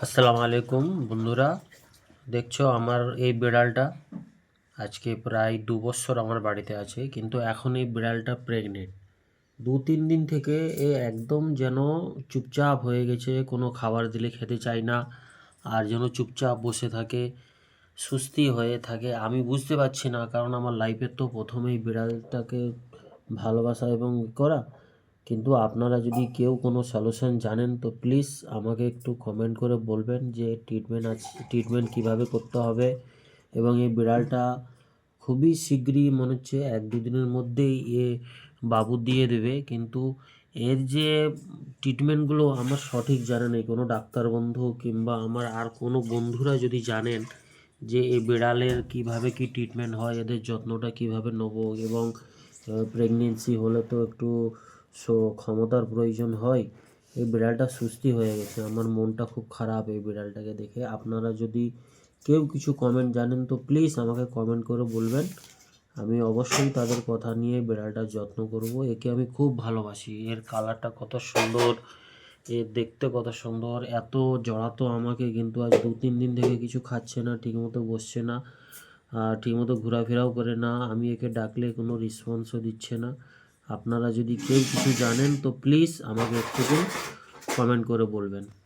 আসসালামু আলাইকুম বন্ধুরা, দেখছো আমার এই বিড়ালটা আজকে প্রায় 2 বছর আমার বাড়িতে আছে, কিন্তু এখন এই বিড়ালটা প্রেগনেন্ট। 2-3 দিন থেকে এ একদম যেন চুপচাপ হয়ে গেছে, কোনো খাবার দিলে খেতে চায় না, আর যেন চুপচাপ বসে থাকে, সুস্থি হয়ে থাকে। আমি বুঝতে পারছি না, কারণ আমার লাইফের তো প্রথমেই বিড়ালটাকে ভালোবাসা এবং করা। কিন্তু আপনারা যদি কেউ কোনো সলিউশন জানেন তো প্লিজ আমাকে একটু কমেন্ট করে বলবেন যে ট্রিটমেন্ট কীভাবে করতে হবে। এবং এই বিড়ালটা খুবই শীঘ্রই মনে হচ্ছে 1-2 দিনের মধ্যেই বাবু দিয়ে দেবে, কিন্তু এর যে ট্রিটমেন্টগুলো আমার সঠিক জানা নেই। কোনো ডাক্তার বন্ধু কিংবা আমার আর কোনো বন্ধুরা যদি জানেন যে এই বিড়ালের কিভাবে কি ট্রিটমেন্ট হয়, এদের যত্নটা কিভাবে নেব, এবং প্রেগনেন্সি হলে তো একটু ক্ষমতার প্রয়োজন হয়। এই বিড়ালটা সুস্থি হয়ে গেছে, আমার মনটা খুব খারাপ এই বিড়ালটাকে দেখে। আপনারা যদি কেউ কিছু কমেন্ট জানেন তো প্লিজ আমাকে কমেন্ট করে বলবেন। আমি অবশ্যই তাদের কথা নিয়ে বিড়ালটার যত্ন করব। একে আমি খুব ভালোবাসি, এর কালারটা কত সুন্দর, এর দেখতে কত সুন্দর, এত জড়াতো আমাকে। কিন্তু আজ 2-3 দিন থেকে কিছু খাচ্ছে না, ঠিকমতো বসছে না, ঠিকমতো ঘোরাফেরাও করে না। আমি একে ডাকলে কোনো রেসপন্সও দিচ্ছে না। আপনারা যদি কেউ কিছু জানেন তো প্লিজ আমাকে একটু কমেন্ট করে বলবেন।